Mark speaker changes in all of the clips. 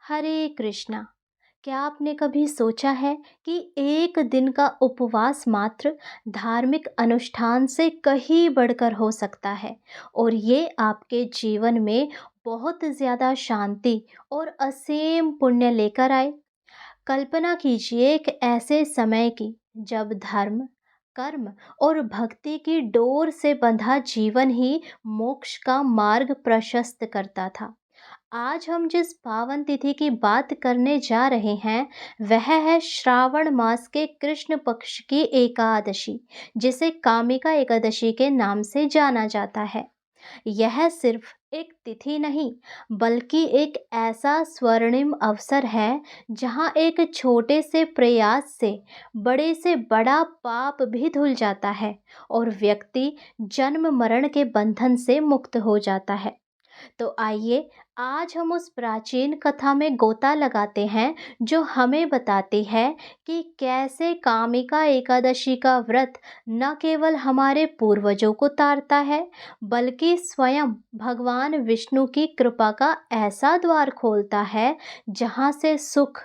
Speaker 1: हरे कृष्णा। क्या आपने कभी सोचा है कि एक दिन का उपवास मात्र धार्मिक अनुष्ठान से कहीं बढ़कर हो सकता है और ये आपके जीवन में बहुत ज़्यादा शांति और असीम पुण्य लेकर आए। कल्पना कीजिए एक ऐसे समय की जब धर्म, कर्म और भक्ति की डोर से बंधा जीवन ही मोक्ष का मार्ग प्रशस्त करता था। आज हम जिस पावन तिथि की बात करने जा रहे हैं वह है श्रावण मास के कृष्ण पक्ष की एकादशी, जिसे कामिका एकादशी के नाम से जाना जाता है। यह सिर्फ एक तिथि नहीं, बल्कि एक ऐसा स्वर्णिम अवसर है जहां एक छोटे से प्रयास से बड़ा पाप भी धुल जाता है और व्यक्ति जन्म मरण के बंधन से मुक्त हो जाता है। तो आइए आज हम उस प्राचीन कथा में गोता लगाते हैं जो हमें बताती है कि कैसे कामिका एकादशी का व्रत न केवल हमारे पूर्वजों को तारता है, बल्कि स्वयं भगवान विष्णु की कृपा का ऐसा द्वार खोलता है जहाँ से सुख,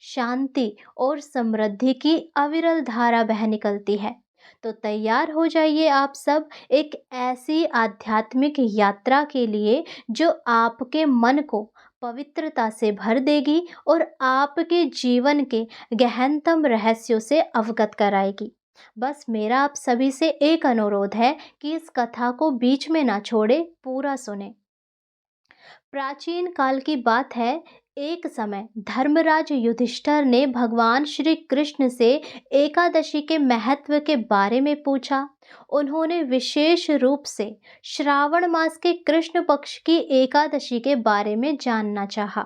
Speaker 1: शांति और समृद्धि की अविरल धारा बह निकलती है। तो तैयार हो जाइए आप सब एक ऐसी आध्यात्मिक यात्रा के लिए जो आपके मन को पवित्रता से भर देगी और आपके जीवन के गहनतम रहस्यों से अवगत कराएगी। बस मेरा आप सभी से एक अनुरोध है कि इस कथा को बीच में ना छोड़े, पूरा सुने। प्राचीन काल की बात है। एक समय धर्मराज युधिष्ठिर ने भगवान श्री कृष्ण से एकादशी के महत्व के बारे में पूछा। उन्होंने विशेष रूप से श्रावण मास के कृष्ण पक्ष की एकादशी के बारे में जानना चाहा।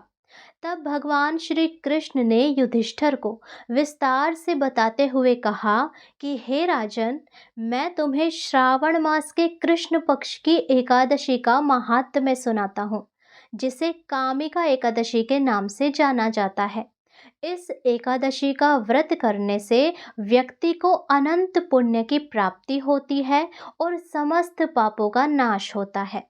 Speaker 1: तब भगवान श्री कृष्ण ने युधिष्ठिर को विस्तार से बताते हुए कहा कि हे राजन, मैं तुम्हें श्रावण मास के कृष्ण पक्ष की एकादशी का महात्म्य सुनाता हूँ, जिसे कामिका एकादशी के नाम से जाना जाता है। इस एकादशी का व्रत करने से व्यक्ति को अनंत पुण्य की प्राप्ति होती है और समस्त पापों का नाश होता है।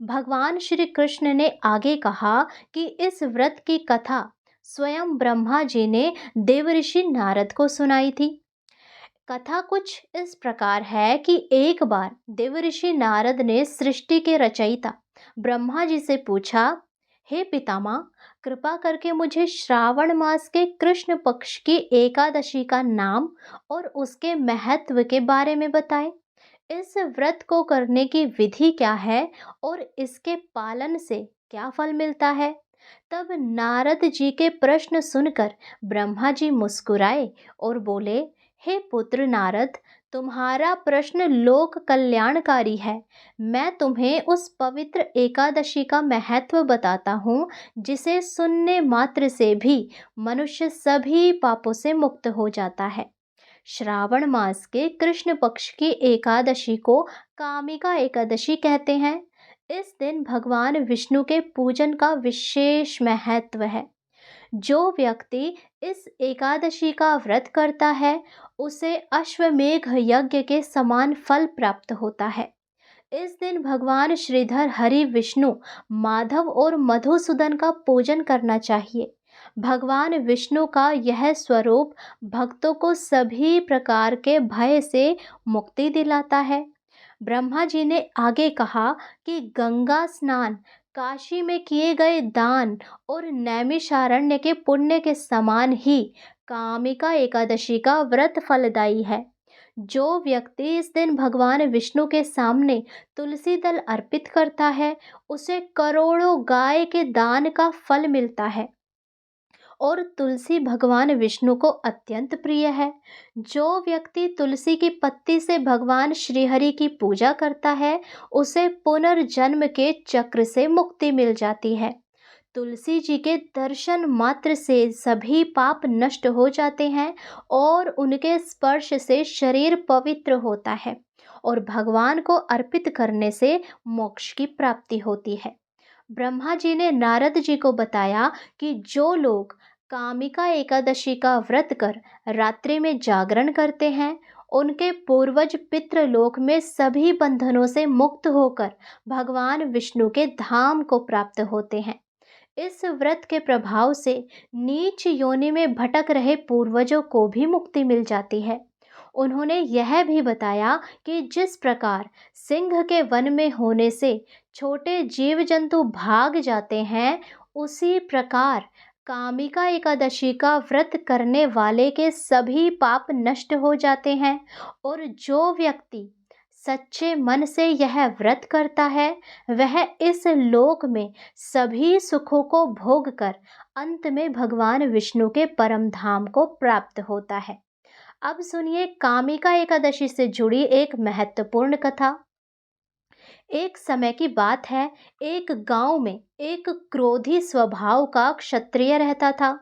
Speaker 1: भगवान श्री कृष्ण ने आगे कहा कि इस व्रत की कथा स्वयं ब्रह्मा जी ने देवऋषि नारद को सुनाई थी। कथा कुछ इस प्रकार है कि एक बार देवऋषि नारद ने सृष्टि के रचयिता ब्रह्मा जी से पूछा, हे पितामह, कृपा करके मुझे श्रावण मास के कृष्ण पक्ष की एकादशी का नाम और उसके महत्व के बारे में बताएं। इस व्रत को करने की विधि क्या है और इसके पालन से क्या फल मिलता है। तब नारद जी के प्रश्न सुनकर ब्रह्मा जी मुस्कुराए और बोले, हे पुत्र नारद, तुम्हारा प्रश्न लोक कल्याणकारी है। मैं तुम्हें उस पवित्र एकादशी का महत्व बताता हूँ, जिसे सुनने मात्र से भी मनुष्य सभी पापों से मुक्त हो जाता है। श्रावण मास के कृष्ण पक्ष की एकादशी को कामिका एकादशी कहते हैं। इस दिन भगवान विष्णु के पूजन का विशेष महत्व है। जो व्यक्ति इस एकादशी का व्रत करता है उसे अश्वमेघ यज्ञ के समान फल प्राप्त होता है। इस दिन भगवान श्रीधर, हरि, विष्णु, माधव और मधुसूदन का पूजन करना चाहिए। भगवान विष्णु का यह स्वरूप भक्तों को सभी प्रकार के भय से मुक्ति दिलाता है। ब्रह्मा जी ने आगे कहा कि गंगा स्नान, काशी में किए गए दान और नैमिषारण्य के पुण्य के समान ही कामिका एकादशी का व्रत फलदायी है। जो व्यक्ति इस दिन भगवान विष्णु के सामने तुलसी दल अर्पित करता है उसे करोड़ों गाय के दान का फल मिलता है। और तुलसी भगवान विष्णु को अत्यंत प्रिय है। जो व्यक्ति तुलसी की पत्ती से भगवान श्रीहरि की पूजा करता है उसे पुनर्जन्म के चक्र से मुक्ति मिल जाती है। तुलसी जी के दर्शन मात्र से सभी पाप नष्ट हो जाते हैं और उनके स्पर्श से शरीर पवित्र होता है और भगवान को अर्पित करने से मोक्ष की प्राप्ति होती है। ब्रह्मा जी ने नारद जी को बताया कि जो लोग कामिका एकादशी का व्रत कर रात्रि में जागरण करते हैं उनके पूर्वज पितृलोक में सभी बंधनों से मुक्त होकर भगवान विष्णु के धाम को प्राप्त होते हैं। इस व्रत के प्रभाव से नीच योनि में भटक रहे पूर्वजों को भी मुक्ति मिल जाती है। उन्होंने यह भी बताया कि जिस प्रकार सिंह के वन में होने से छोटे जीव जंतु भाग जाते हैं, उसी प्रकार कामिका एकादशी का व्रत करने वाले के सभी पाप नष्ट हो जाते हैं। और जो व्यक्ति सच्चे मन से यह व्रत करता है, वह इस लोक में सभी सुखों को भोग कर अंत में भगवान विष्णु के परम धाम को प्राप्त होता है। अब सुनिए कामिका एकादशी से जुड़ी एक महत्वपूर्ण कथा। एक समय की बात है, एक गांव में एक क्रोधी स्वभाव का क्षत्रिय रहता था।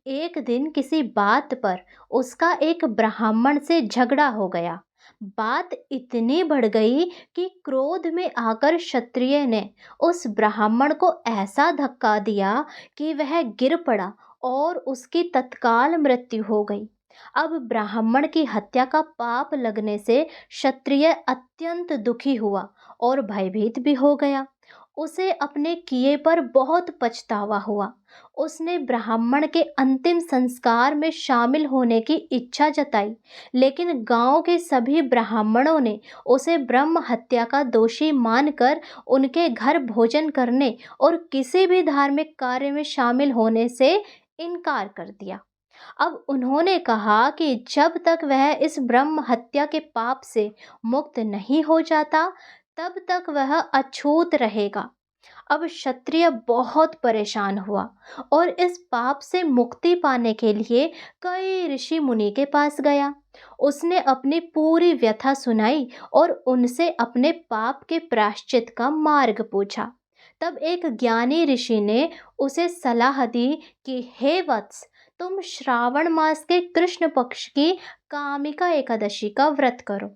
Speaker 1: एक दिन किसी बात पर उसका एक ब्राह्मण से झगड़ा हो गया। बात इतनी बढ़ गई कि क्रोध में आकर क्षत्रिय ने उस ब्राह्मण को ऐसा धक्का दिया कि वह गिर पड़ा और उसकी तत्काल मृत्यु हो गई। अब ब्राह्मण की हत्या का पाप लगने से क्षत्रिय अत्यंत दुखी हुआ और भयभीत भी हो गया। उसे अपने किए पर बहुत पछतावा हुआ। उसने ब्राह्मण के अंतिम संस्कार में शामिल होने की इच्छा जताई, लेकिन गांव के सभी ब्राह्मणों ने उसे ब्रह्म हत्या का दोषी मानकर उनके घर भोजन करने और किसी भी धार्मिक कार्य में शामिल होने से इनकार कर दिया। अब उन्होंने कहा कि जब तक वह इस ब्रह्म हत्या के पाप से मुक्त नहीं हो जाता, तब तक वह अछूत रहेगा। अब क्षत्रिय बहुत परेशान हुआ और इस पाप से मुक्ति पाने के लिए कई ऋषि मुनि के पास गया। उसने अपनी पूरी व्यथा सुनाई और उनसे अपने पाप के प्रायश्चित का मार्ग पूछा। तब एक ज्ञानी ऋषि ने उसे सलाह दी कि हे वत्स, तुम श्रावण मास के कृष्ण पक्ष की कामिका एकादशी का व्रत करो।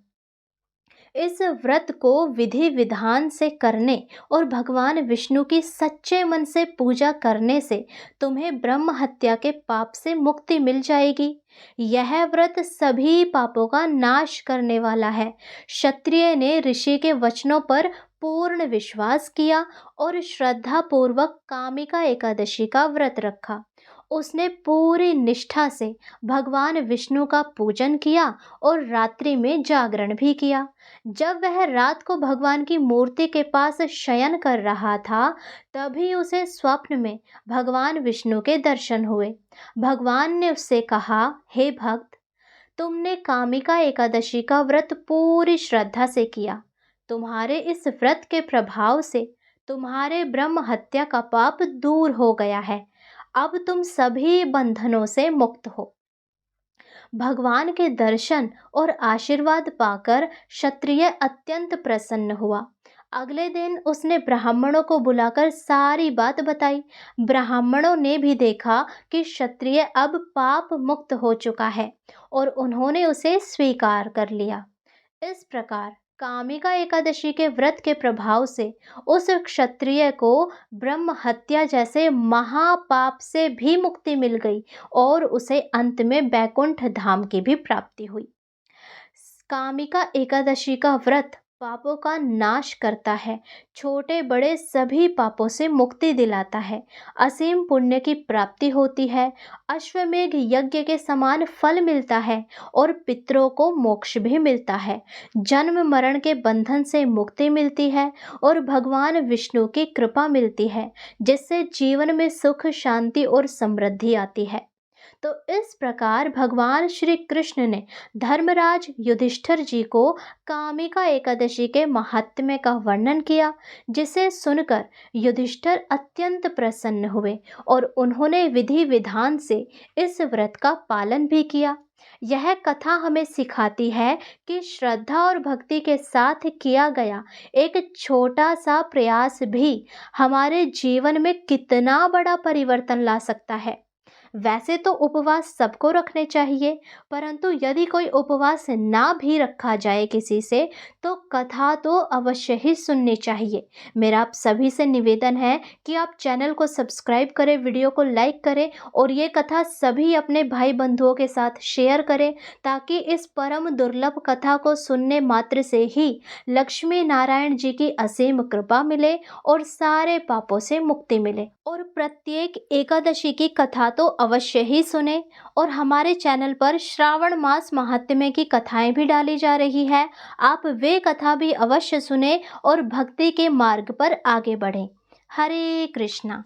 Speaker 1: इस व्रत को विधि विधान से करने और भगवान विष्णु की सच्चे मन से पूजा करने से तुम्हें ब्रह्म हत्या के पाप से मुक्ति मिल जाएगी। यह व्रत सभी पापों का नाश करने वाला है। क्षत्रिय ने ऋषि के वचनों पर पूर्ण विश्वास किया और श्रद्धा पूर्वक कामिका एकादशी का व्रत रखा। उसने पूरी निष्ठा से भगवान विष्णु का पूजन किया और रात्रि में जागरण भी किया। जब वह रात को भगवान की मूर्ति के पास शयन कर रहा था, तभी उसे स्वप्न में भगवान विष्णु के दर्शन हुए। भगवान ने उससे कहा, हे भक्त, तुमने कामिका एकादशी का व्रत पूरी श्रद्धा से किया। तुम्हारे इस व्रत के प्रभाव से तुम्हारे ब्रह्म हत्या का पाप दूर हो गया है। अब तुम सभी बंधनों से मुक्त हो। भगवान के दर्शन और आशीर्वाद पाकर क्षत्रिय अत्यंत प्रसन्न हुआ। अगले दिन उसने ब्राह्मणों को बुलाकर सारी बात बताई। ब्राह्मणों ने भी देखा कि क्षत्रिय अब पाप मुक्त हो चुका है और उन्होंने उसे स्वीकार कर लिया। इस प्रकार कामिका एकादशी के व्रत के प्रभाव से उस क्षत्रिय को ब्रह्म हत्या जैसे महापाप से भी मुक्ति मिल गई और उसे अंत में बैकुंठ धाम की भी प्राप्ति हुई। कामिका एकादशी का व्रत पापों का नाश करता है, छोटे बड़े सभी पापों से मुक्ति दिलाता है, असीम पुण्य की प्राप्ति होती है, अश्वमेघ यज्ञ के समान फल मिलता है और पितरों को मोक्ष भी मिलता है, जन्म मरण के बंधन से मुक्ति मिलती है और भगवान विष्णु की कृपा मिलती है, जिससे जीवन में सुख शांति और समृद्धि आती है। तो इस प्रकार भगवान श्री कृष्ण ने धर्मराज युधिष्ठिर जी को कामिका एकादशी के महात्म्य का वर्णन किया, जिसे सुनकर युधिष्ठिर अत्यंत प्रसन्न हुए और उन्होंने विधि विधान से इस व्रत का पालन भी किया। यह कथा हमें सिखाती है कि श्रद्धा और भक्ति के साथ किया गया एक छोटा सा प्रयास भी हमारे जीवन में कितना बड़ा परिवर्तन ला सकता है। वैसे तो उपवास सबको रखने चाहिए, परंतु यदि कोई उपवास ना भी रखा जाए किसी से, तो कथा तो अवश्य ही सुननी चाहिए। मेरा आप सभी से निवेदन है कि आप चैनल को सब्सक्राइब करें, वीडियो को लाइक करें और ये कथा सभी अपने भाई बंधुओं के साथ शेयर करें, ताकि इस परम दुर्लभ कथा को सुनने मात्र से ही लक्ष्मी नारायण जी की असीम कृपा मिले और सारे पापों से मुक्ति मिले। और प्रत्येक एकादशी की कथा तो अवश्य ही सुने। और हमारे चैनल पर श्रावण मास महात्म्य की कथाएं भी डाली जा रही है, आप वे कथा भी अवश्य सुने और भक्ति के मार्ग पर आगे बढ़ें। हरे कृष्णा।